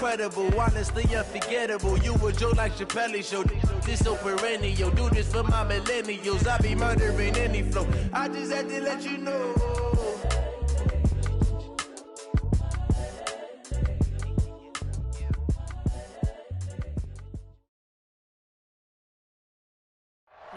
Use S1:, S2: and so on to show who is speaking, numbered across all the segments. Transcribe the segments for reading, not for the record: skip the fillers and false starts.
S1: incredible, honestly unforgettable. You a joke like Chappelle Show. This so perennial. Do this for my millennials. I be murdering any flow. I just had to let you know.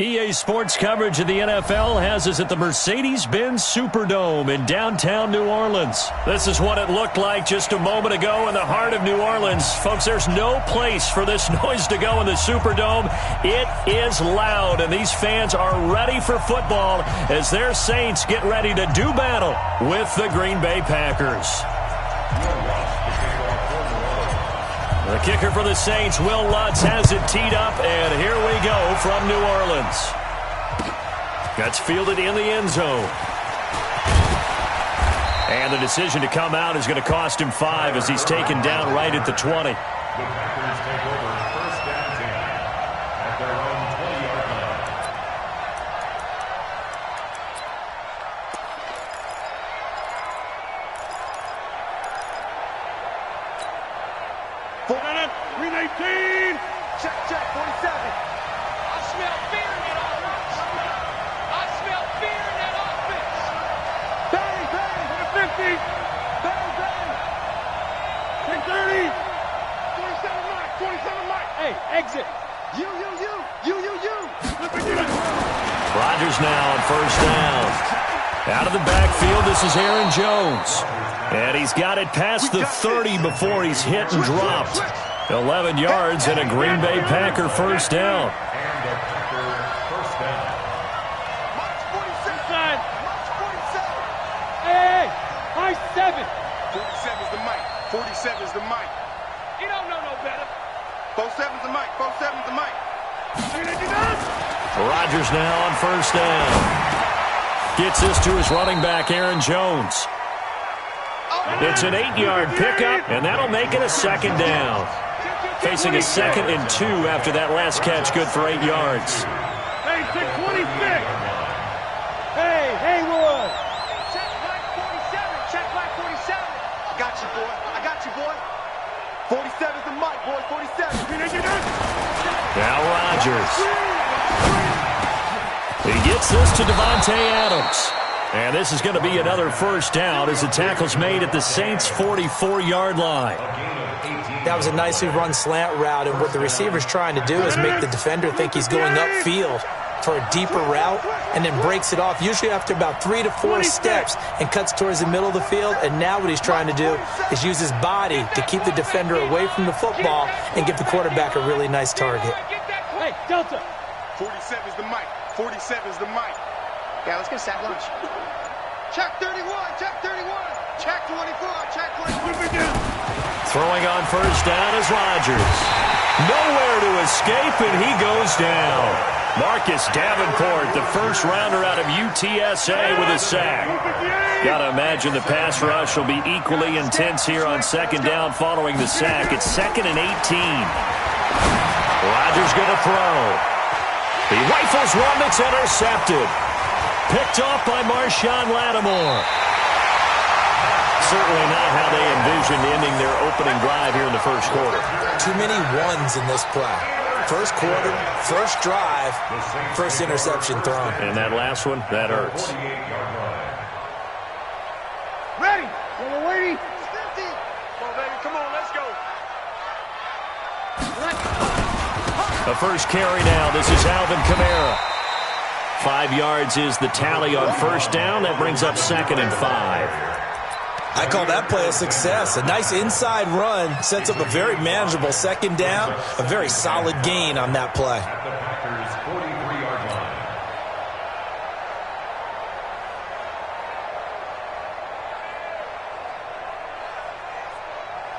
S2: EA Sports coverage of the NFL has us at the Mercedes-Benz Superdome in downtown New Orleans. This is what it looked like just a moment ago in the heart of New Orleans. Folks, there's no place for this noise to go in the Superdome. It is loud, and these fans are ready for football as their Saints get ready to do battle with the Green Bay Packers. The kicker for the Saints, Will Lutz, has it teed up, and here we go from New Orleans. That's fielded in the end zone. And the decision to come out is going to cost him 5 as he's taken down right at the 20.
S3: The Packers take over first down 10 at their own 20-yard line.
S4: Green 18.
S5: Check, 47. I smell fear in that offense. I smell fear in that offense.
S4: Bang, bang. 50. Bang, bang. 10-30. 27 Mike. 27 Mike.
S5: Hey, exit. You.
S2: Rodgers now on first down. Out of the backfield, this is Aaron Jones. And he's got it past the 30 before he's hit and dropped. 11 yards and a Green Bay Packer first down.
S3: And the Packer first down.
S5: March 47. March 47. Hey, high 7.
S4: 47 is the mic. 47 is the mic.
S5: You don't know no better.
S4: 47 is the mic. 47 is the mic.
S2: Rodgers now on first down. Gets this to his running back, Aaron Jones. It's an 8-yard pickup, and that'll make it a second down. Facing a 2nd and 2 after that last catch, good for 8 yards.
S4: Hey, 26.
S5: Hey, Haywood. Check black 47. Check black 47.
S4: I got you, boy. 47 is the mic, boy. 47.
S2: Now Rodgers. He gets this to Devontae Adams. And this is going to be another first down as the tackle's made at the Saints' 44-yard line.
S6: That was a nicely run slant route, and what the receiver's trying to do is make the defender think he's going upfield for a deeper route and then breaks it off, usually after about 3 to 4 steps, and cuts towards the middle of the field. And now what he's trying to do is use his body to keep the defender away from the football and give the quarterback a really nice target.
S5: Hey, Delta.
S4: 47 is the mic. 47 is the mic.
S5: Yeah, let's get sack lunch. Check 31. Check 31. Check 24. Check 24.
S2: Throwing on first down is Rodgers. Nowhere to escape, and he goes down. Marcus Davenport, the first rounder out of UTSA with a sack. Got to imagine the pass rush will be equally intense here on second down following the sack. It's 2nd and 18. Rodgers going to throw. He rifles one that's intercepted. Picked off by Marshawn Lattimore. Certainly not how they envisioned ending their opening drive here in the first quarter.
S6: Too many ones in this play. First quarter, first drive, first interception thrown.
S2: And that last one, that hurts.
S4: Ready. We're waiting. Come on, baby. Come on, let's go.
S2: The first carry now. This is Alvin Kamara. 5 yards is the tally on first down. That brings up 2nd and 5.
S6: I call that play a success. A nice inside run sets up a very manageable second down. A very solid gain on that play.
S3: At the Packers' 43-yard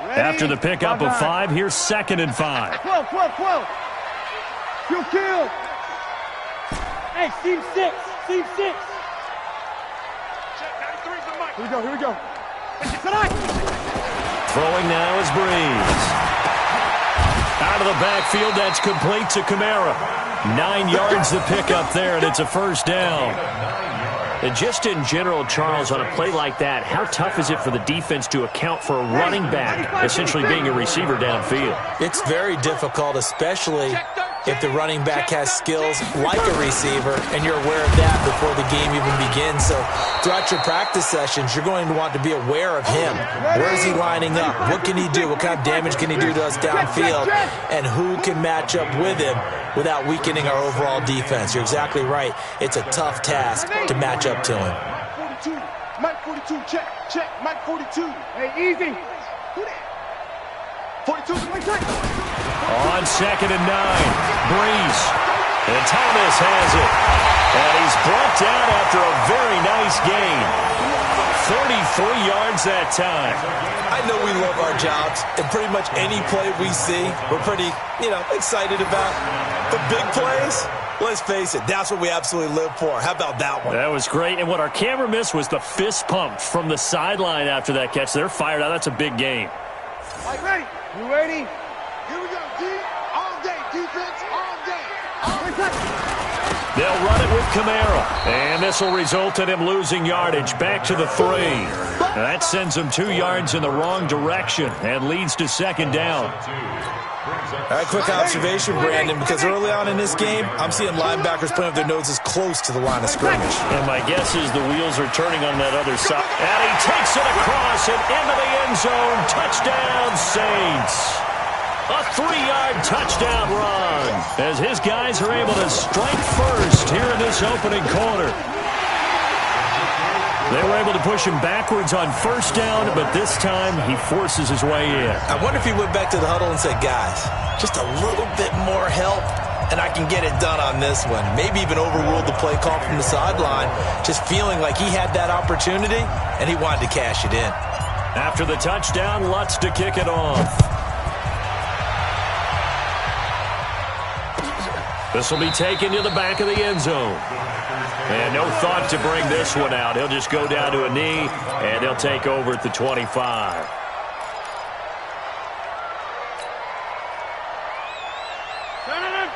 S3: line.
S2: After the pickup of 5, here's 2nd and 5.
S4: 12. You kill.
S5: Hey, seam 6. Seam 6.
S4: Check 93 is the mic. Here we go.
S2: Throwing now is Breeze. Out of the backfield, that's complete to Kamara. 9 yards the pickup there, and it's a first down. And just in general, Charles, on a play like that, how tough is it for the defense to account for a running back essentially being a receiver downfield?
S6: It's very difficult, especially if the running back has skills like a receiver, and you're aware of that before the game even begins. So throughout your practice sessions, you're going to want to be aware of him. Where is he lining up? What can he do? What kind of damage can he do to us downfield? And who can match up with him without weakening our overall defense? You're exactly right. It's a tough task to match up to him.
S4: Mike 42, check, Mike 42. Hey, easy. 42,
S2: On 2nd and 9, Breeze. And Thomas has it. And he's brought down after a very nice gain. 33 yards that time.
S6: I know we love our jobs, and pretty much any play we see, we're pretty, excited about. The big plays, let's face it, that's what we absolutely live for. How about that one?
S2: That was great. And what our camera missed was the fist pump from the sideline after that catch. They're fired out. That's a big game.
S4: Mike, ready? You ready? Here we go, D. All day, defense, all day.
S2: They'll run it with Kamara. And this will result in him losing yardage back to the 3. That sends him 2 yards in the wrong direction and leads to 2nd down.
S6: All right, quick observation, Brandon, because early on in this game, I'm seeing linebackers putting up their noses close to the line of scrimmage.
S2: And my guess is the wheels are turning on that other side. And he takes it across and into the end zone. Touchdown, Saints. A 3-yard touchdown run as his guys are able to strike first here in this opening quarter. They were able to push him backwards on 1st down, but this time he forces his way in.
S6: I wonder if he went back to the huddle and said, guys, just a little bit more help, and I can get it done on this one. Maybe even overruled the play call from the sideline, just feeling like he had that opportunity, and he wanted to cash it in.
S2: After the touchdown, Lutz to kick it off. This will be taken to the back of the end zone. And no thought to bring this one out. He'll just go down to a knee, and they'll take over at the 25.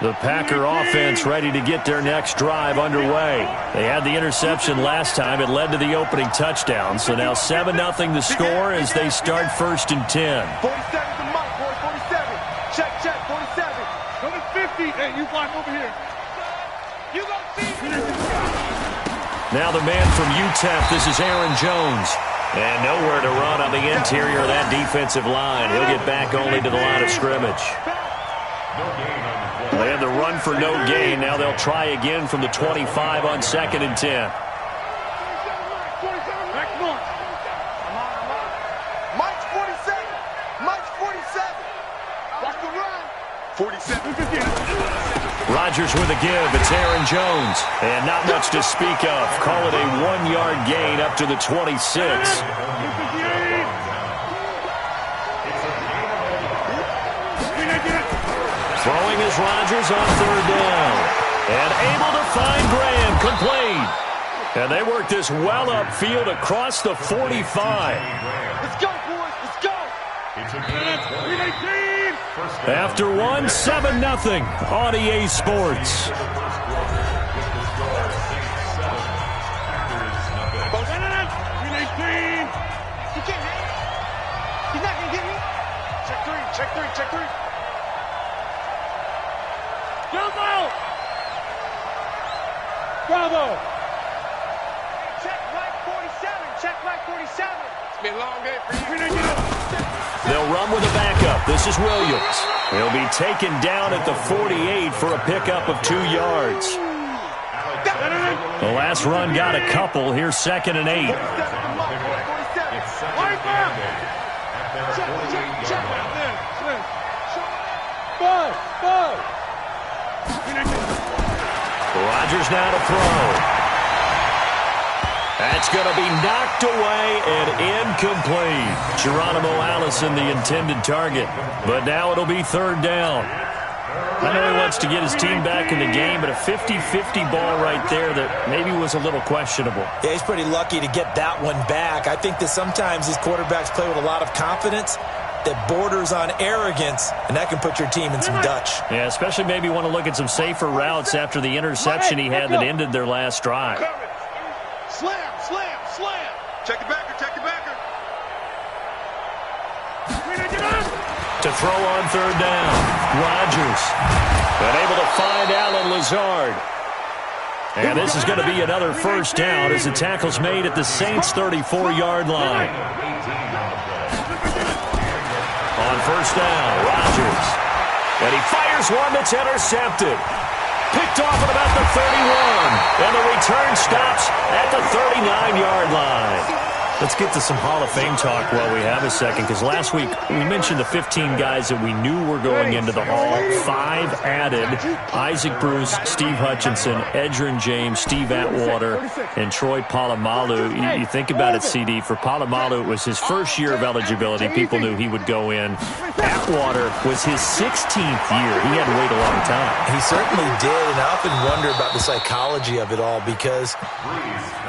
S2: The Packer offense ready to get their next drive underway. They had the interception last time. It led to the opening touchdown. So now 7-0 the score as they start 1st and 10.
S4: 47 to Mike, boy, 47. Check, 47. Go to 50. Hey, you block over here. You go see.
S2: Now the man from UTEP, this is Aaron Jones. And nowhere to run on the interior of that defensive line. He'll get back only to the line of scrimmage. They had the run for no gain. Now they'll try again from the 25 on 2nd and 10.
S4: Mike's 47. Mike's 47. Watch the run. 47.
S2: Rodgers with a give. It's Aaron Jones. And not much to speak of. Call it a 1-yard gain up to the 26. Throwing is Rodgers on 3rd down. And able to find Graham, complete. And they work this well upfield across the 45.
S4: Let's go, boys. Let's go.
S2: After one, 7-0 on EA Sports.
S4: He's not going to get me. Check three. Bravo! Check Mike 47. It's been a long day for you.
S2: They'll run with a backup. This is Williams. He'll be taken down at the 48 for a pickup of 2 yards. The last run got a couple. Here's 2nd and 8. Rodgers now to throw. That's going to be knocked away and incomplete. Geronimo Allison, the intended target. But now it'll be 3rd down. I know he wants to get his team back in the game, but a 50-50 ball right there that maybe was a little questionable.
S6: Yeah, he's pretty lucky to get that one back. I think that sometimes these quarterbacks play with a lot of confidence that borders on arrogance, and that can put your team in some Dutch.
S2: Yeah, especially maybe want to look at some safer routes after the interception he had that ended their last drive.
S4: Slam, slam, slam. Check the backer, check the backer.
S2: To throw on third down, Rodgers. And able to find Allen Lazard. And this is going to be another first down as the tackle's made at the Saints' 34-yard line. On first down, Rodgers. And he fires one that's intercepted. Picked off at about the 31. And the return stops at the 39-yard line. Let's get to some Hall of Fame talk while we have a second, because last week we mentioned the 15 guys that we knew were going into the Hall. 5 added: Isaac Bruce, Steve Hutchinson, Edgerrin James, Steve Atwater, and Troy Polamalu. You think about it, CD. For Polamalu, it was his first year of eligibility. People knew he would go in. Atwater was his 16th year. He had to wait a long time.
S6: He certainly did, and I often wonder about the psychology of it all, because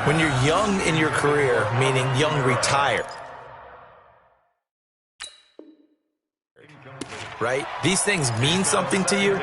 S6: when you're young in your career, meaning young retired, right? These things mean something to you,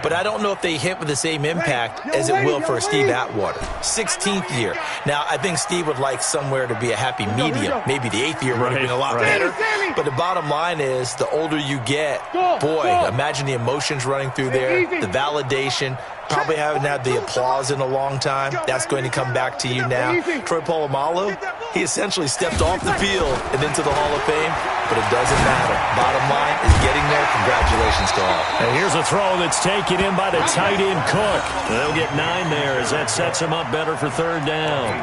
S6: but I don't know if they hit with the same impact as it will for Steve Atwater. 16th year. Now, I think Steve would like somewhere to be a happy medium. Maybe the 8th year would have been a lot better. But the bottom line is, the older you get, boy, imagine the emotions running through there, the validation. Probably haven't had the applause in a long time. That's going to come back to you now. Troy Polamalu, he essentially stepped off the field and into the Hall of Fame, but it doesn't matter. Bottom line is getting there. Congratulations to all.
S2: And here's a throw that's taken in by the tight end Cook. They'll get 9 there as that sets him up better for third down.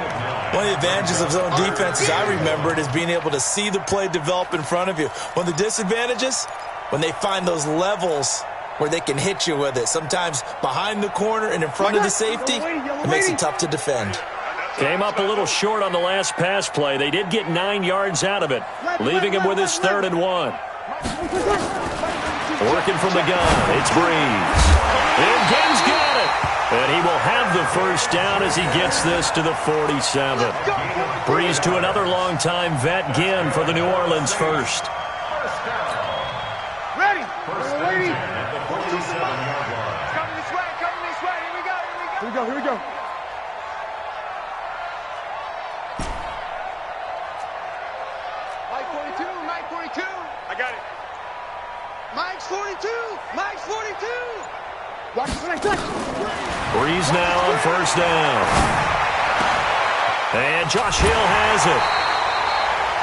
S6: One of the advantages of zone defense, as I remember it, is being able to see the play develop in front of you. One of the disadvantages, when they find those levels where they can hit you with it. Sometimes behind the corner and in front of the safety, it makes it tough to defend.
S2: Came up a little short on the last pass play. They did get 9 yards out of it, leaving him with his 3rd and 1. Working from the gun, it's Breeze. And Ginn's got it. And he will have the first down as he gets this to the 47. Breeze to another longtime vet, Ginn, for the New Orleans first.
S4: Ready. Here we go.
S5: Mike 42.
S4: I got it.
S5: Mike's 42. Mike's 42.
S4: Watch the flash.
S2: Breeze now on first down. And Josh Hill has it.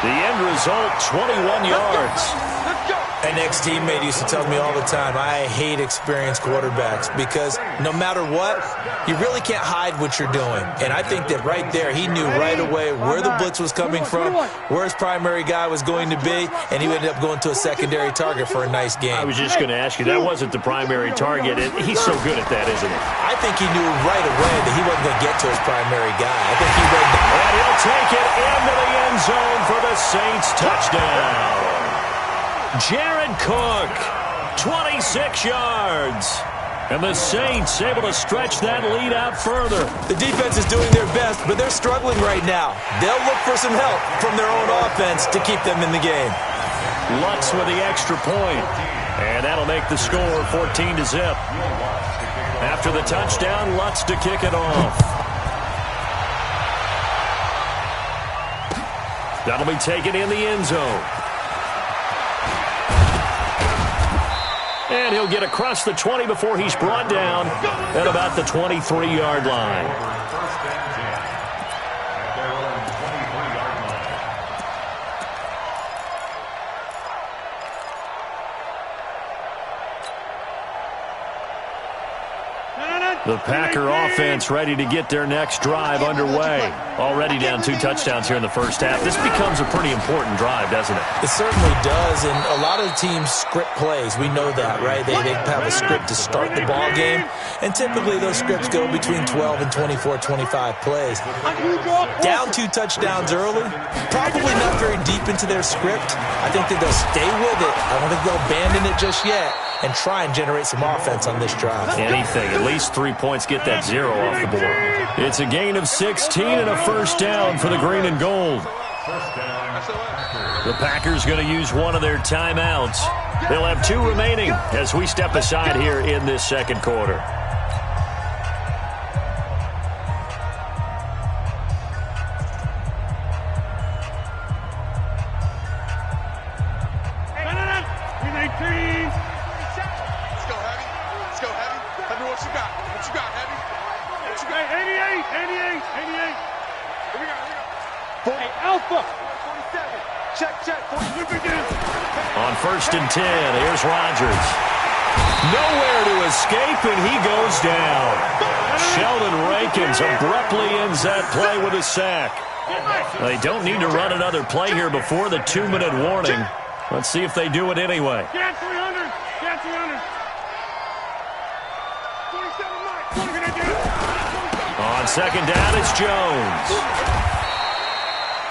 S2: The end result, 21 yards.
S5: Let's go.
S6: An ex-teammate used to tell me all the time, I hate experienced quarterbacks, because no matter what, you really can't hide what you're doing. And I think that right there, he knew right away where the blitz was coming from, where his primary guy was going to be, and he ended up going to a secondary target for a nice game.
S2: I was just going to ask you, that wasn't the primary target. He's so good at that, isn't he?
S6: I think he knew right away that he wasn't going to get to his primary guy. I think he read the...
S2: And he'll take it into the end zone for the Saints touchdown. Jared Cook, 26 yards. And the Saints able to stretch that lead out further.
S6: The defense is doing their best, but they're struggling right now. They'll look for some help from their own offense to keep them in the game.
S2: Lutz with the extra point. And that'll make the score 14-0. After the touchdown, Lutz to kick it off. That'll be taken in the end zone. And he'll get across the 20 before he's brought down at about the 23-yard line. The Packer offense ready to get their next drive underway. Already down 2 touchdowns here in the first half. This becomes a pretty important drive, doesn't it?
S6: It certainly does, and a lot of teams script plays. We know that, right? They have a script to start the ball game, and typically those scripts go between 12 and 24, 25 plays. Down 2 touchdowns early, probably not very deep into their script. I think that they'll stay with it. I don't think they'll abandon it just yet and try and generate some offense on this drive.
S2: Anything, at least 3 points, get that 0 off the board. It's a gain of 16 and a first down for the green and gold. The Packers going to use one of their timeouts. They'll have 2 remaining as we step aside here in this second quarter.
S4: Let's go, Heavy. Let's go, Heavy. Heavy, what you got? What you got, Heavy? What you got?
S7: 88. Here we go.
S4: 40.
S7: Alpha.
S4: 47. Check. 40.
S2: On 1st and 10, here's Rodgers. Nowhere to escape, and he goes down. Sheldon Rankins abruptly ends that play with a sack. They don't need to run another play here before the 2-minute warning. Let's see if they do it anyway.
S7: Get 300. 47,
S2: On 2nd down, it's Jones.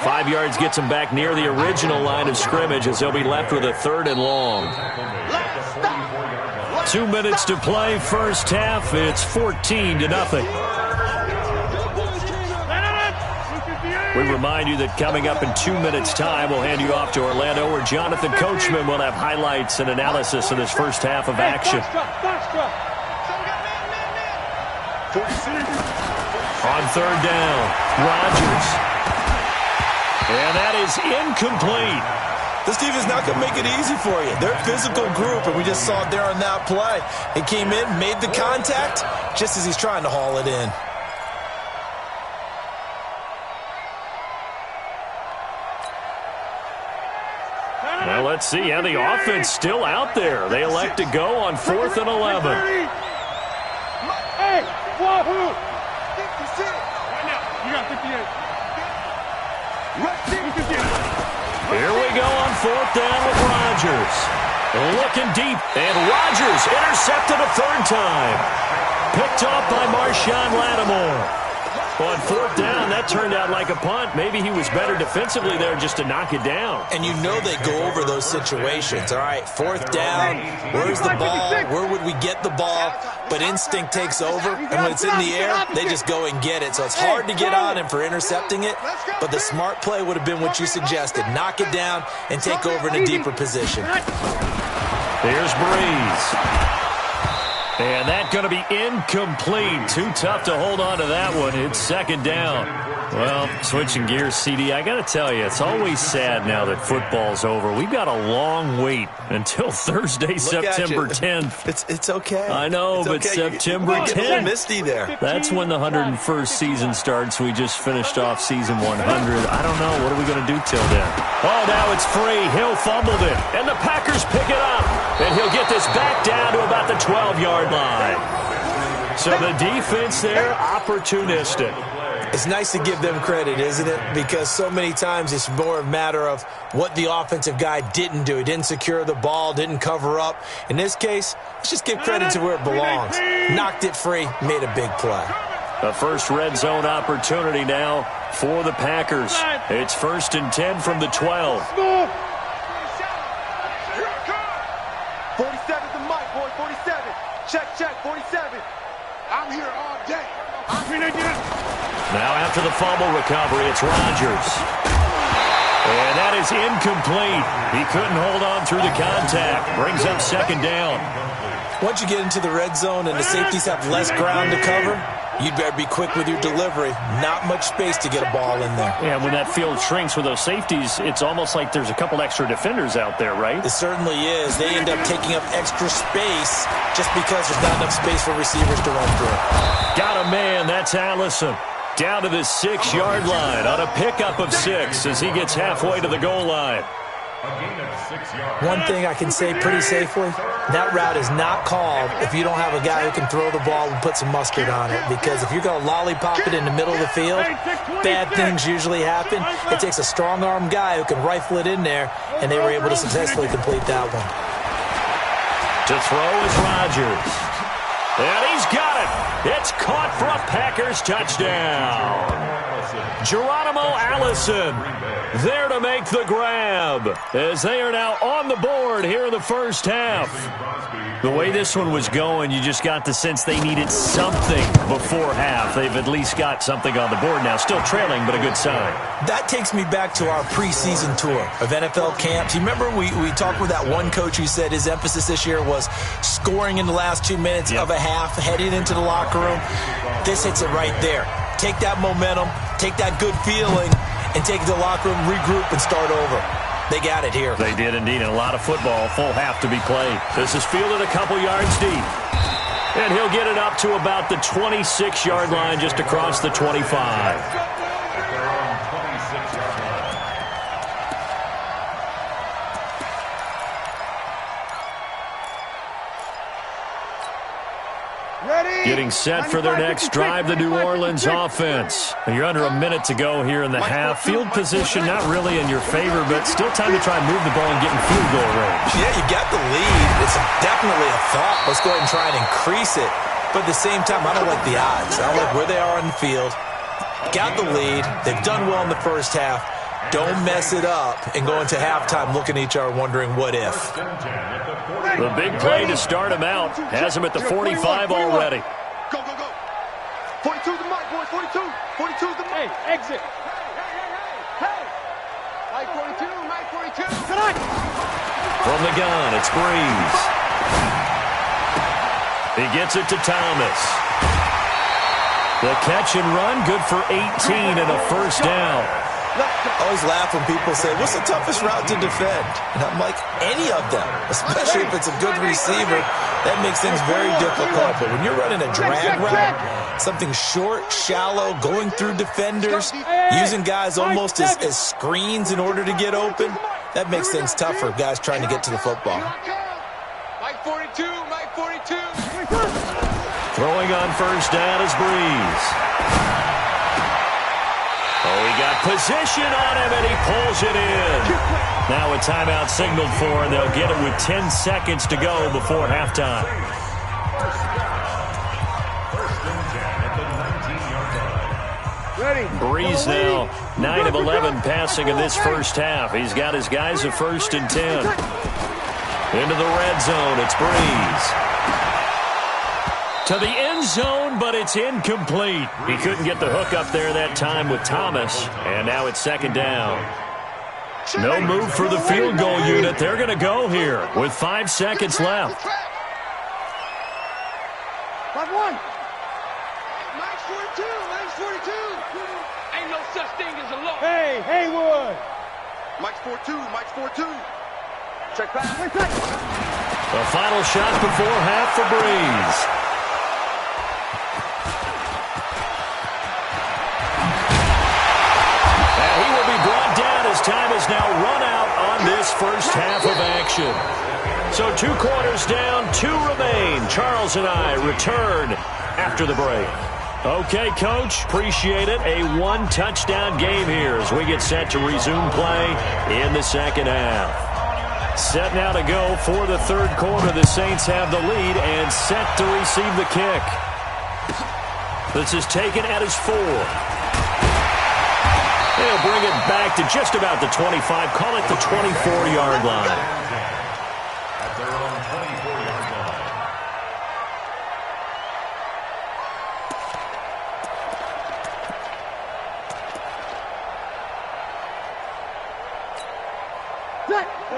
S2: 5 yards gets him back near the original line of scrimmage as they'll be left with a 3rd and long. 2 minutes to play, first half. It's 14-0. We remind you that coming up in 2 minutes' time, we'll hand you off to Orlando, where Jonathan Coachman will have highlights and analysis of this first half of action. On 3rd down, Rodgers. And that is incomplete.
S6: This defense is not going to make it easy for you. They're a physical group, and we just saw it there on that play. He came in, made the contact, just as he's trying to haul it in.
S2: Well, let's see how the offense still out there. They elect to go on 4th and 11.
S7: Hey, wahoo! Right now, you got 58.
S2: Here we go on 4th down with Rodgers. Looking deep, and Rodgers intercepted a 3rd time. Picked off by Marshawn Lattimore. On 4th down, that turned out like a punt. Maybe he was better defensively there just to knock it down.
S6: And you know they go over those situations. All right, 4th down, where's the ball? Where would we get the ball? But instinct takes over, and when it's in the air, they just go and get it. So it's hard to get on him for intercepting it, but the smart play would have been what you suggested. Knock it down and take over in a deeper position.
S2: Here's Breeze. And that's going to be incomplete. Too tough to hold on to that one. It's 2nd down. Well, switching gears, CD, I got to tell you, it's always sad now that football's over. We've got a long wait until Thursday, September 10th.
S6: It's okay.
S2: I know, but
S6: okay.
S2: September 10th.
S6: It's a little misty there.
S2: That's when the 101st season starts. We just finished off season 100. I don't know. What are we going to do till then? Oh, now it's free. Hill fumbled it, and the Packers pick it up. And he'll get this back down to about the 12-yard line. So the defense there, opportunistic.
S6: It's nice to give them credit, isn't it? Because so many times it's more a matter of what the offensive guy didn't do. He didn't secure the ball, didn't cover up. In this case, let's just give credit to where it belongs. Knocked it free, made a big play.
S2: The first red zone opportunity now for the Packers. It's 1st and 10 from the 12.
S4: 47 to Mike, boy, 47. Check, 47. I'm here all day.
S2: Now after the fumble recovery, it's Rodgers. And that is incomplete. He couldn't hold on through the contact. Brings up 2nd down.
S6: Once you get into the red zone and the safeties have less ground to cover, you'd better be quick with your delivery. Not much space to get a ball in there.
S2: Yeah, when that field shrinks with those safeties, it's almost like there's a couple extra defenders out there, right?
S6: It certainly is. They end up taking up extra space just because there's not enough space for receivers to run through.
S2: Got a man. That's Allison. Down to the 6-yard line on a pickup of 6 as he gets halfway to the goal line.
S6: One thing I can say pretty safely, that route is not called if you don't have a guy who can throw the ball and put some mustard on it. Because if you're going to lollipop it in the middle of the field, bad things usually happen. It takes a strong-armed guy who can rifle it in there, and they were able to successfully complete that one.
S2: To throw is Rodgers. And he's got it. It's caught for a Packers touchdown. Geronimo Allison there to make the grab as they are now on the board here in the first half. The way this one was going, you just got the sense they needed something before half. They've at least got something on the board now. Still trailing, but a good sign.
S6: That takes me back to our preseason tour of NFL camps. You remember we talked with that one coach who said his emphasis this year was scoring in the last 2 minutes of a half, heading into the locker room. This hits it right there. Take that momentum, take that good feeling, and take it to the locker room, regroup, and start over. They got it here.
S2: They did indeed, and a lot of football, full half to be played. This is fielded a couple yards deep. And he'll get it up to about the 26-yard line, just across the 25. Getting set for their next drive, the New Orleans offense. And you're under a minute to go here in the half. Field position not really in your favor, but still time to try and move the ball and get in field goal range.
S6: Yeah, you got the lead. It's definitely a thought. Let's go ahead and try and increase it. But at the same time, I don't like the odds. I don't like where they are on the field. Got the lead. They've done well in the first half. Don't mess it up and go into halftime looking at each other wondering what if.
S2: The big play to start him out has him at the 45 already.
S4: Go, go, go. 42 the mic, boys. 42. 42 the mic. Hey, exit. Hey. Mike 42, Mike 42.
S2: From the gun, it's Breeze. He gets it to Thomas. The catch and run, good for 18 and a first down.
S6: I always laugh when people say, what's the toughest route to defend? And I'm like, any of them, especially if it's a good receiver. That makes things very difficult. But when you're running a drag route, something short, shallow, going through defenders, using guys almost as screens in order to get open, that makes things tough for guys trying to get to the football.
S5: Mike 42, Mike 42.
S2: Throwing on first down is Breeze. Oh, he got position on him, and he pulls it in. Now a timeout signaled for, and they'll get it with 10 seconds to go before halftime. Breeze now, 9 of 11 passing in this first half. He's got his guys at 1st and 10. Into the red zone, it's Breeze. To the end zone, but it's incomplete. He couldn't get the hook up there that time with Thomas, and now it's 2nd down. No move for the field goal unit. They're going to go here with 5 seconds left.
S4: Mike 1.
S5: Mike's 42, Mike's 42. Ain't no such thing as a loss.
S4: Hey, Haywood.
S7: Mike's 4-2, Mike's 4-2.
S4: Check back.
S2: The final shot before half for Breeze. Time is now run out on this first half of action. So 2 quarters down, 2 remain. Charles and I return after the break. Okay, Coach, appreciate it. A 1-touchdown game here as we get set to resume play in the second half. Set now to go for the 3rd quarter. The Saints have the lead and set to receive the kick. This is taken at his 4. They'll bring it back to just about the 25. Call it the 24-yard line.
S3: At their own 24-yard line.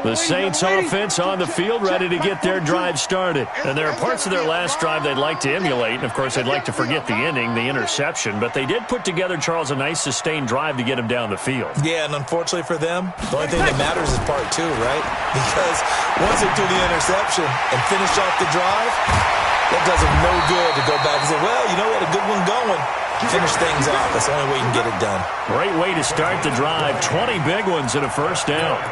S2: The Saints offense on the field, ready to get their drive started. And there are parts of their last drive they'd like to emulate. And, of course, they'd like to forget the ending, the interception. But they did put together, Charles, a nice sustained drive to get him down the field.
S6: Yeah, and unfortunately for them, the only thing that matters is part 2, right? Because once they do the interception and finish off the drive, that does them no good to go back and say, well, you know, we had a good one going. Finish things off. That's the only way you can get it done.
S2: Great way to start the drive. 20 big ones and a first down.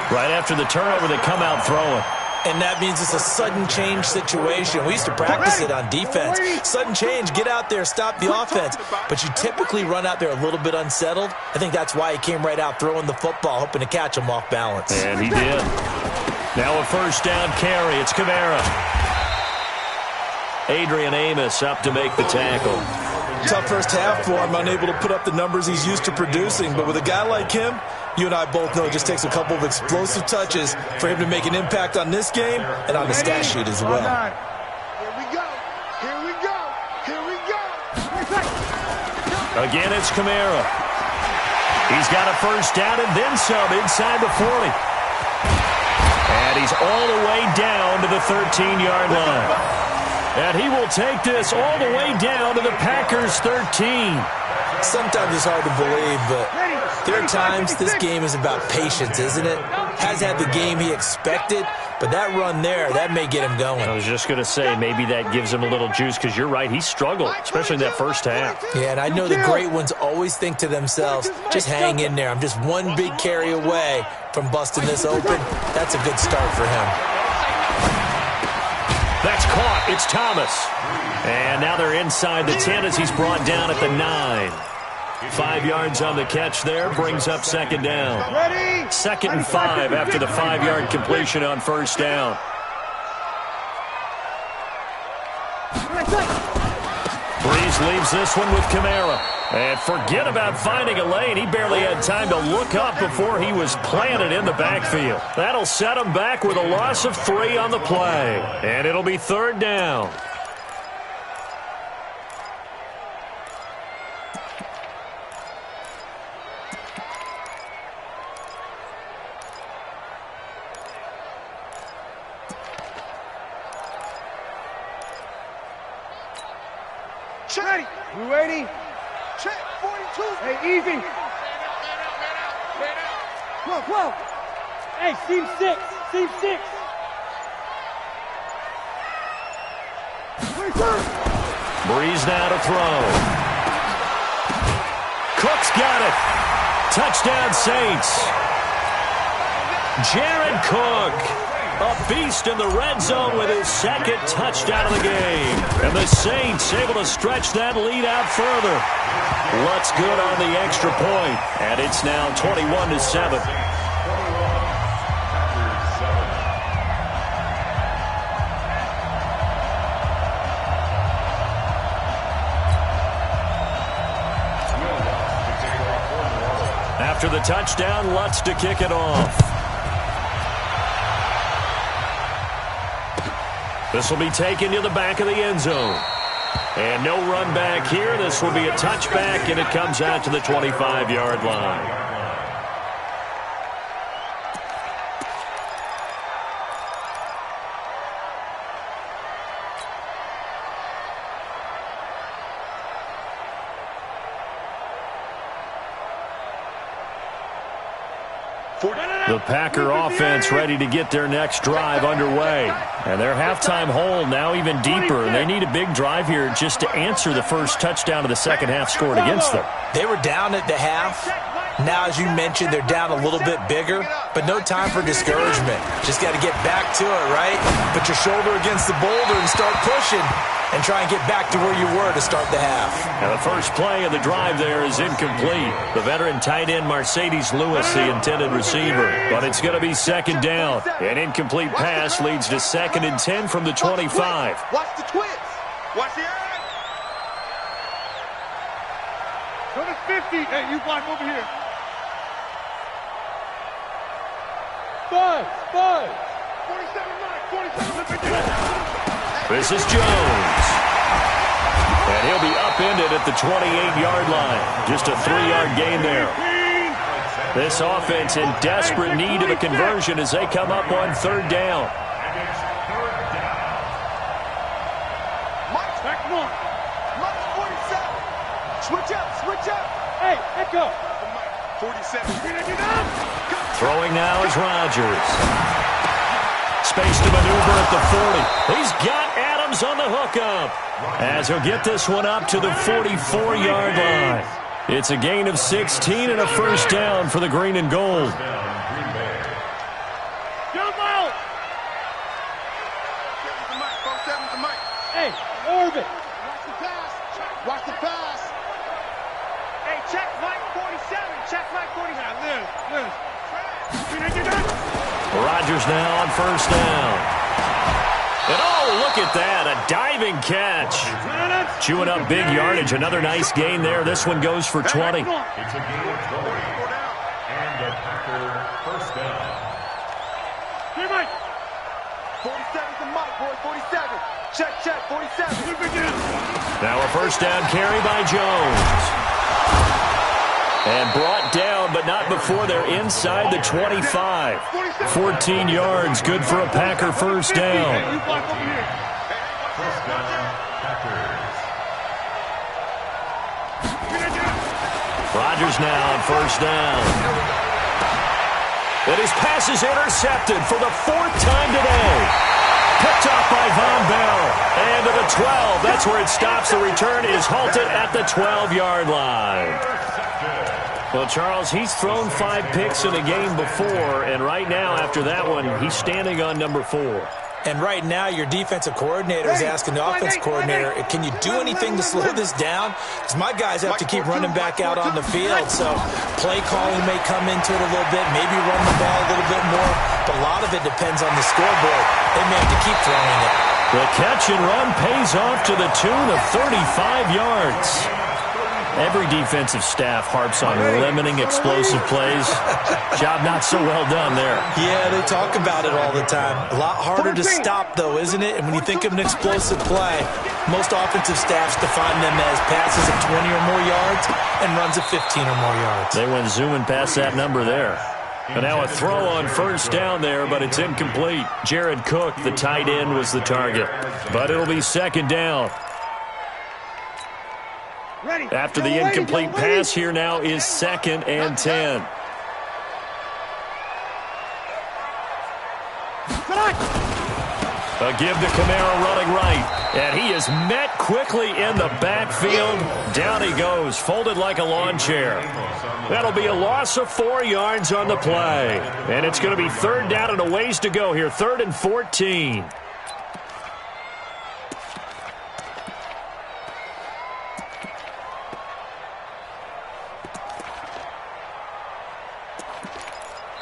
S2: Right after the turnover, they come out throwing.
S6: And that means it's a sudden change situation. We used to practice it on defense. Sudden change, get out there, stop the offense. But you typically run out there a little bit unsettled. I think that's why he came right out throwing the football, hoping to catch him off balance.
S2: And he did. Now a first down carry. It's Kamara. Adrian Amos up to make the tackle.
S6: Tough first half for him, unable to put up the numbers he's used to producing. But with a guy like him, you and I both know it just takes a couple of explosive touches for him to make an impact on this game and on the stat sheet as well.
S4: Here we go. Here we go. Here we go.
S2: Again, it's Kamara. He's got a first down and then some inside the 40. And he's all the way down to the 13-yard line. And he will take this all the way down to the Packers' 13.
S6: Sometimes it's hard to believe, but there are times this game is about patience, isn't it? Has had the game he expected, but that run there, that may get him going.
S2: I was just going to say, maybe that gives him a little juice, because you're right, he struggled, especially in that first half.
S6: Yeah, and I know the great ones always think to themselves, just hang in there. I'm just one big carry away from busting this open. That's a good start for him.
S2: That's caught. It's Thomas. And now they're inside the 10 as he's brought down at the 9. 5 yards on the catch there, brings up second down. 2nd and 5 after the 5-yard completion on first down. Breeze leaves this one with Kamara. And forget about finding a lane. He barely had time to look up before he was planted in the backfield. That'll set him back with a loss of 3 on the play. And it'll be third down.
S4: Ready. We ready? Check 42. Hey, easy. Come on. Hey, seam 6. Seam 6. 22.
S2: Breeze now to throw. Cook's got it. Touchdown Saints. Jared Cook. A beast in the red zone with his second touchdown of the game. And the Saints able to stretch that lead out further. Lutz good on the extra point. And it's now 21-7. After the touchdown, Lutz to kick it off. This will be taken to the back of the end zone. And no run back here. This will be a touchback, and it comes out to the 25-yard line. The Packer offense ready to get their next drive underway. And their halftime hole now even deeper. And they need a big drive here just to answer the first touchdown of the second half scored against them.
S6: They were down at the half. Now, as you mentioned, they're down a little bit bigger, but no time for discouragement. Just got to get back to it, right? Put your shoulder against the boulder and start pushing and try and get back to where you were to start the half.
S2: Now the first play of the drive there is incomplete. The veteran tight end Mercedes Lewis, the intended receiver. But it's going to be second down. An incomplete pass leads to 2nd and 10 from the 25.
S4: Watch the twist. Watch the eye. Go to 50. Hey, you block over here. 5. 47.
S2: This is Jones. And he'll be upended at the 28-yard line. Just a 3-yard gain there. This offense in desperate need of a conversion as they come up on third down.
S4: Mike, back one. Mike, 47. Switch up. Hey, let go. 47.
S2: Throwing now is Rodgers. Space to maneuver at the 40. He's got Adams on the hookup as he'll get this one up to the 44-yard line. It's a gain of 16 and a first down for the green and gold.
S4: Hey, orbit. Watch the pass. Hey, check Mike 47. Check Mike 47. Liz.
S2: Rodgers now on first down. And oh, look at that, a diving catch. Chewing up big yardage, another nice gain there. This one goes for 20.
S3: It's a gain of 20. And the Packer first down.
S4: Here, Mike. 47's the Mike, boy, 47. Check, 47.
S2: Now a first down carry by Jones. And brought down, but not before they're inside the 25. 14 yards, good for a Packer first down.
S3: First down, Packers.
S2: Rodgers now on first down. And his pass is intercepted for the 4th time today. Picked off by Von Bell. And to the 12. That's where it stops. The return is halted at the 12-yard line. Well, Charles, he's thrown 5 picks in a game before, and right now, after that one, he's standing on number 4.
S6: And right now, your defensive coordinator is asking the offensive coordinator, can you do anything to slow this down? Because my guys have to keep running back out on the field. So play calling may come into it a little bit, maybe run the ball a little bit more. But a lot of it depends on the scoreboard. They may have to keep throwing it.
S2: The catch and run pays off to the tune of 35 yards. Every defensive staff harps on limiting explosive plays. Job not so well done there.
S6: Yeah, they talk about it all the time. A lot harder to stop, though, isn't it? And when you think of an explosive play, most offensive staffs define them as passes of 20 or more yards and runs of 15 or more yards.
S2: They went zooming past that number there. And now a throw on first down there, but it's incomplete. Jared Cook, the tight end, was the target. But it'll be second down. After the incomplete pass, here now is 2nd and 10. A give to Kamara running right. And he is met quickly in the backfield. Down he goes, folded like a lawn chair. That'll be a loss of 4 yards on the play. And it's going to be 3rd down and a ways to go here. 3rd and 14.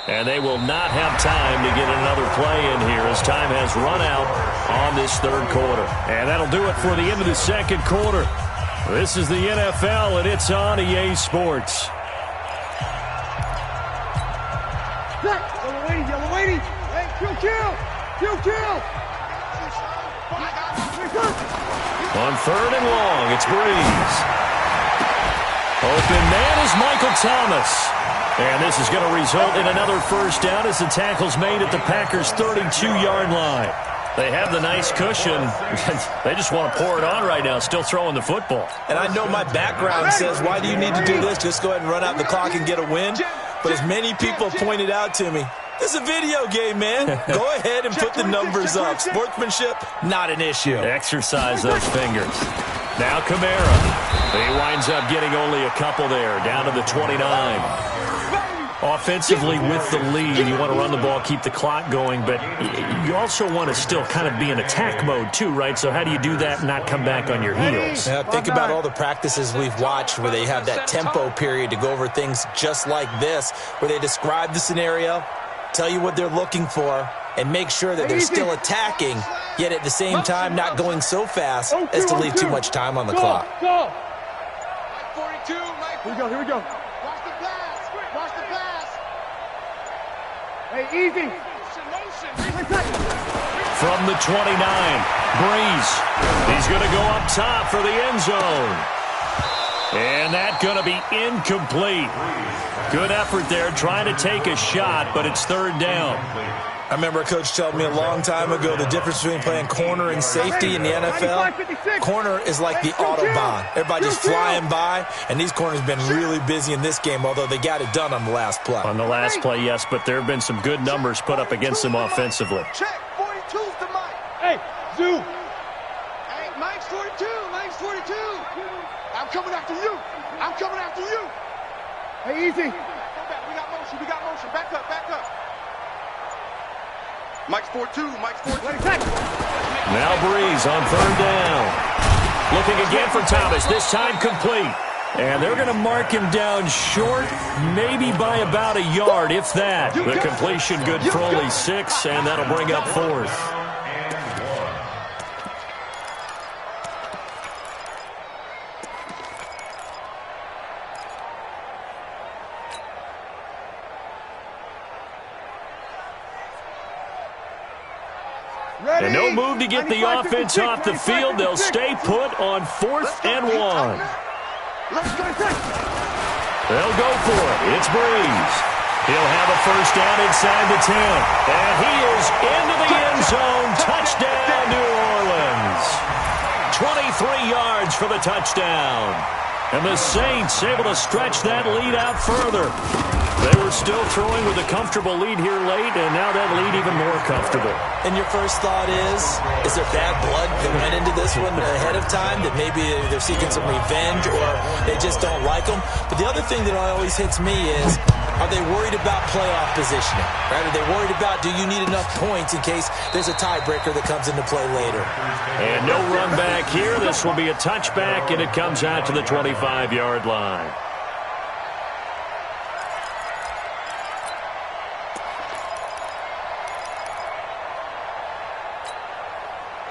S2: And they will not have time to get another play in here as time has run out on this 3rd quarter. And that'll do it for the end of the 2nd quarter. This is the NFL, and it's on EA Sports.
S4: Yellow waiting. Hey, kill.
S2: On 3rd and long, it's Breeze. Open man is Michael Thomas. And this is going to result in another first down as the tackle's made at the Packers' 32-yard line. They have the nice cushion. They just want to pour it on right now, still throwing the football.
S6: And I know my background says, why do you need to do this? Just go ahead and run out the clock and get a win. But as many people pointed out to me, this is a video game, man. Go ahead and put the numbers up. Sportsmanship, not an issue.
S2: Exercise those fingers. Now Kamara. He winds up getting only a couple there, down to the 29. Offensively with the lead, you want to run the ball, keep the clock going, but you also want to still kind of be in attack mode too, right? So how do you do that and not come back on your heels?
S6: Yeah, think about all the practices we've watched where they have that tempo period to go over things just like this, where they describe the scenario, tell you what they're looking for, and make sure that they're still attacking, yet at the same time not going so fast as to leave too much time on the clock.
S4: Go. 42, here we go. Watch the pass. Hey, easy.
S2: From the 29, Breeze. He's going to go up top for the end zone. And that's going to be incomplete. Good effort there, trying to take a shot, but it's 3rd down.
S6: I remember a coach telling me a long time ago the difference between playing corner and safety in the NFL. Corner is like the Autobahn. Everybody just flying by, and these corners have been really busy in this game, although they got it done on the last play.
S2: On the last play, yes, but there have been some good numbers put up against them offensively.
S4: Check, 42's the Mike. Hey, Zoo. Hey, Mike's 42, Mike's 42. I'm coming after you. Hey, easy. We got motion. Back up. Mike's 4-2.
S2: Now Breeze on 3rd down. Looking again for Thomas, this time complete. And they're going to mark him down short, maybe by about a yard, if that. The completion good for only 6, and that'll bring up 4th. And no move to get the offense off the field. They'll stay put on 4th and 1. They'll go for it. It's Breeze. He'll have a first down inside the 10. And he is into the end zone. Touchdown, New Orleans. 23 yards for the touchdown. And the Saints able to stretch that lead out further. They were still throwing with a comfortable lead here late, and now that lead even more comfortable.
S6: And your first thought is there bad blood that went into this one ahead of time, that maybe they're seeking some revenge or they just don't like them? But the other thing that always hits me is, are they worried about playoff positioning? Right? Are they worried about, do you need enough points in case there's a tiebreaker that comes into play later?
S2: And no run back here. This will be a touchback, and it comes out to the 25-yard line.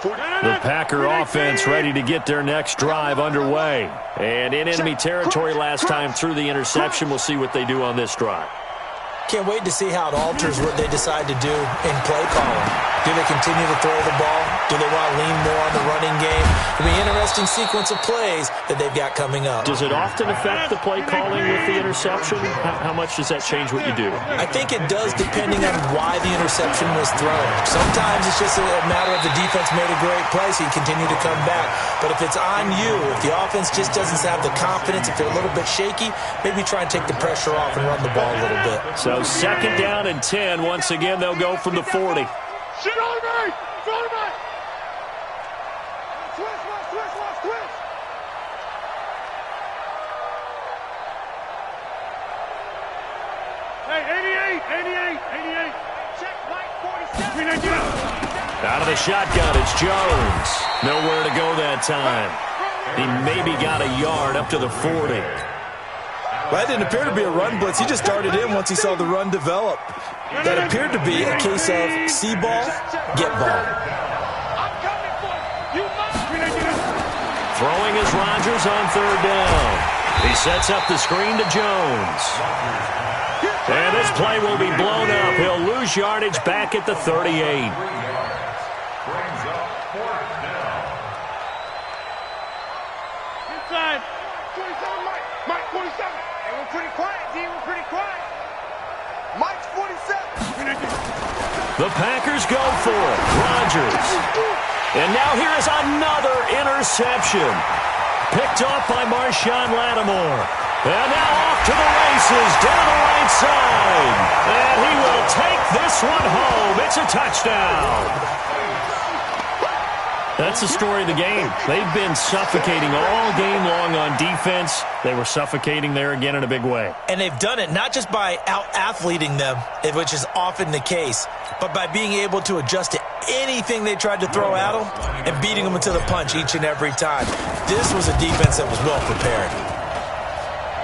S2: The Packer offense ready to get their next drive underway. And in enemy territory last time through the interception. We'll see what they do on this drive.
S6: Can't wait to see how it alters what they decide to do in play calling. Do they continue to throw the ball? Do they want to lean more on the running game? It'll be an interesting sequence of plays that they've got coming up.
S2: Does it often affect the play calling with the interception? How much does that change what you do?
S6: I think it does, depending on why the interception was thrown. Sometimes it's just a matter of the defense made a great play, so you continue to come back. But if it's on you, if the offense just doesn't have the confidence, if they're a little bit shaky, maybe try and take the pressure off and run the ball a little bit.
S2: So second down and 10. Once again, they'll go from the 40.
S7: Shoot on me! Shoot on me! Switch! Hey, 88!
S5: Check right 47.
S2: Out of the shotgun, it's Jones. Nowhere to go that time. He maybe got a yard up to the 40.
S6: Well, that didn't appear to be a run blitz. He just started in once he saw the run develop. That appeared to be a case of see ball, get ball.
S5: I'm coming for you. You must.
S2: Throwing is Rodgers on third down. He sets up the screen to Jones. And this play will be blown up. He'll lose yardage back at the 38.
S3: Brings up fourth down.
S7: Inside. 27, Mike 47.
S5: Hey, we're pretty quiet, D. We're pretty quiet.
S7: Mike's 47.
S2: The Packers go for it. Rodgers. And now here is another interception. Picked off by Marshawn Lattimore. And now off to the races down the right side. And he will take this one home. It's a touchdown. That's the story of the game. They've been suffocating all game long on defense. They were suffocating there again in a big way.
S6: And they've done it not just by out-athleting them, which is often the case, but by being able to adjust to anything they tried to throw at them and beating them into the punch each and every time. This was a defense that was well prepared.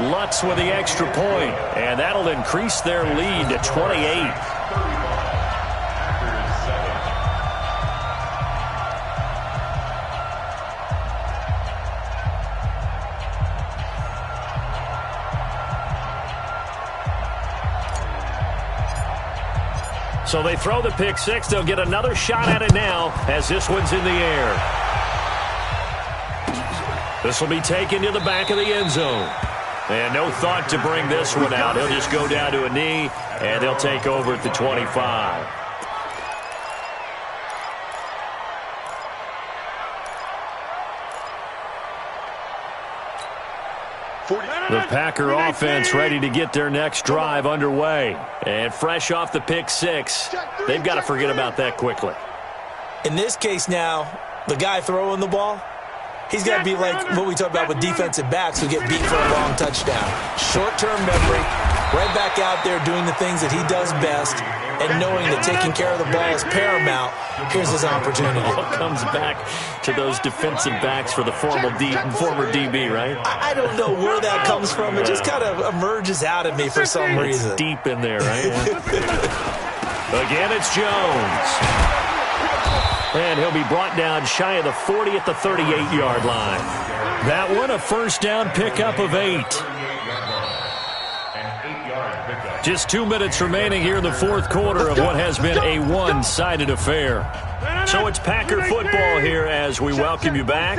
S2: Lutz with the extra point, and that'll increase their lead to 28. So they throw the pick six. They'll get another shot at it now as this one's in the air. This will be taken to the back of the end zone. And no thought to bring this one out. He'll just go down to a knee, and they'll take over at the 25. The Packer offense ready to get their next drive underway. And fresh off the pick six, they've got to forget about that quickly.
S6: In this case now, the guy throwing the ball, he's got to be like what we talk about with defensive backs who get beat for a long touchdown. Short-term memory, right back out there doing the things that he does best, and knowing that taking care of the ball is paramount. Here's his opportunity.
S2: It comes back to those defensive backs for the former DB, right?
S6: I don't know where that comes from. It just kind of emerges out of me for some reason.
S2: It's deep in there, right? Again, it's Jones. And he'll be brought down shy of the 40 at the 38-yard line. That one, a first down pickup of 8. Just 2 minutes remaining here in the fourth quarter of what has been a one-sided affair. So it's Packer football here as we welcome you back.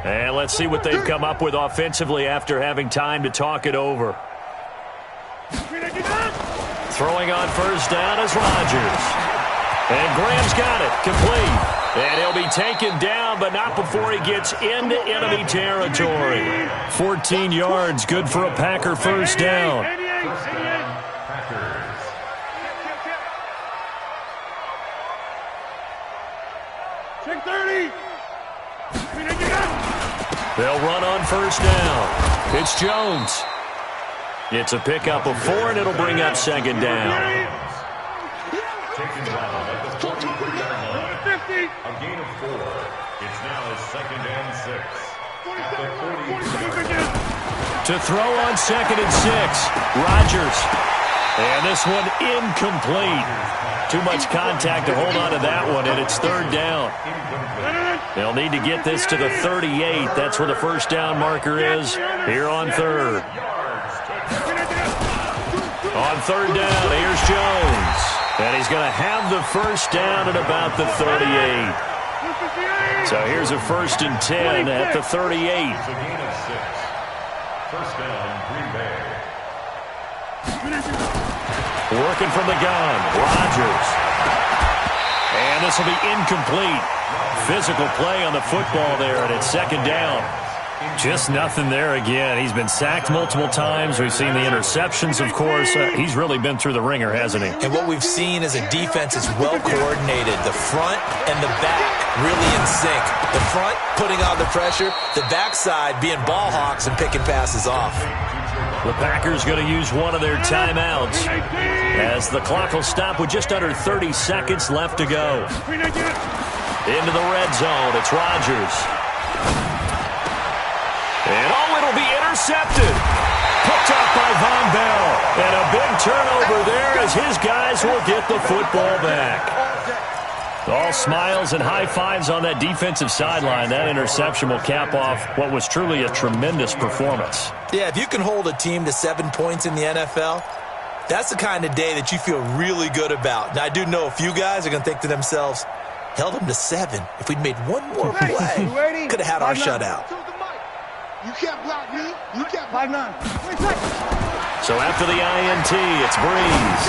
S2: And let's see what they've come up with offensively after having time to talk it over. Throwing on first down is Rodgers. And Graham's got it, complete. And he'll be taken down, but not before he gets into enemy territory. 14 yards, good for a Packer first down.
S3: First down, Packers.
S7: Check 30.
S2: They'll run on first down. It's Jones. It's a pickup of 4, and it'll bring up second down.
S3: Taken down at the 43-yard line.
S7: 50.
S3: A gain of 4. It's now 2nd and 6. At the 43-yard line.
S2: To throw on 2nd and 6, Rodgers. And this one incomplete. Too much contact to hold on to that one, and it's 3rd down. They'll need to get this to the 38. That's where the first down marker is here on 3rd. On 3rd down, here's Jones. And he's going to have the first down at about the 38. So here's a 1st and 10 at the 38.
S3: It's a gain of 6. First down, Green Bay.
S2: Working from the gun, Rodgers. And this will be incomplete. Physical play on the football there, and it's 2nd down. Just nothing there again. He's been sacked multiple times. We've seen the interceptions, of course. He's really been through the ringer, hasn't he?
S6: And what we've seen is a defense that's well coordinated. The front and the back really in sync. The front putting on the pressure, the backside being ball hawks and picking passes off.
S2: The Packers going to use one of their timeouts as the clock will stop with just under 30 seconds left to go. Into the red zone, it's Rodgers. And it'll be intercepted. Picked up by Von Bell. And a big turnover there as his guys will get the football back. All smiles and high fives on that defensive sideline. That interception will cap off what was truly a tremendous performance.
S6: Yeah, if you can hold a team to 7 points in the NFL, that's the kind of day that you feel really good about. Now, I do know a few guys are going to think to themselves, held them to 7. If we'd made one more play, could have had our shutout.
S7: You can't block me. You can't block me.
S2: So after the INT, it's Breeze.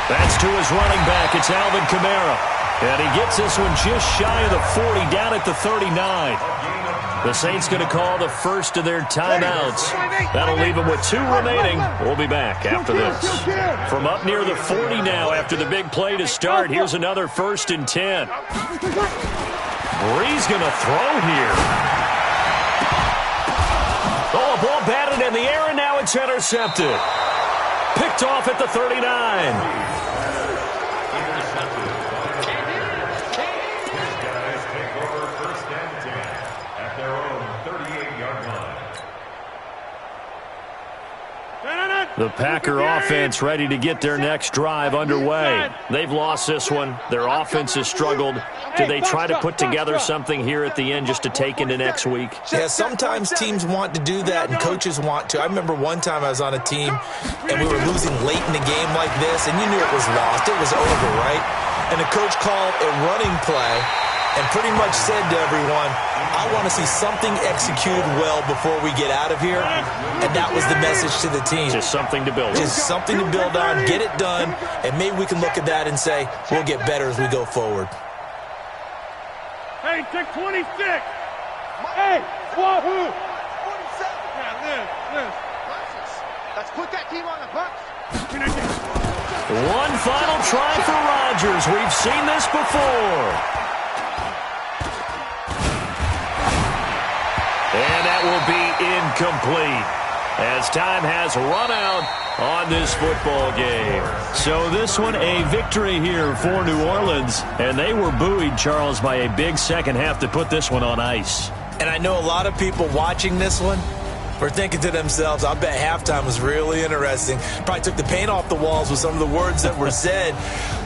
S2: That's to his running back. It's Alvin Kamara. And he gets this one just shy of the 40, down at the 39. The Saints going to call the first of their timeouts. That'll leave them with 2 remaining. We'll be back after this. From up near the 40 now after the big play to start, here's another 1st and 10. Breeze going to throw here. Oh, a ball batted in the air, and now it's intercepted. Picked off at the 39. The Packer offense ready to get their next drive underway. They've lost this one. Their offense has struggled. Do they try to put together something here at the end just to take into next week?
S6: Yeah, sometimes teams want to do that and coaches want to. I remember one time I was on a team and we were losing late in the game like this, and you knew it was lost. It was over, right? And the coach called a running play and pretty much said to everyone, I want to see something executed well before we get out of here. And that was the message to the team.
S2: Just something to build on.
S6: Just something to build on, get it done, and maybe we can look at that and say, we'll get better as we go forward.
S7: Hey, check 26. Hey, wahoo. 47. Yeah, live. Let's put that team on the bus.
S2: One final try for Rodgers. We've seen this before. And that will be incomplete as time has run out on this football game. So this one a victory here for New Orleans. And they were buoyed, Charles, by a big second half to put this one on ice.
S6: And I know a lot of people watching this one were thinking to themselves, I bet halftime was really interesting. Probably took the paint off the walls with some of the words that were said.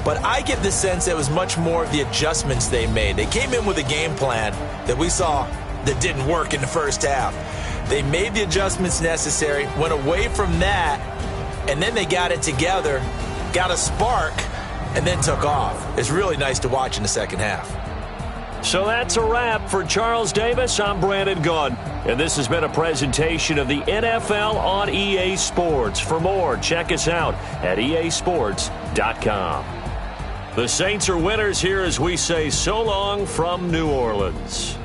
S6: But I get the sense it was much more of the adjustments they made. They came in with a game plan that we saw that didn't work in the first half. They made the adjustments necessary, went away from that, and then they got it together, got a spark, and then took off. It's really nice to watch in the second half.
S2: So that's a wrap for Charles Davis. I'm Brandon Gunn, and this has been a presentation of the NFL on EA Sports. For more, check us out at easports.com. The Saints are winners here as we say so long from New Orleans.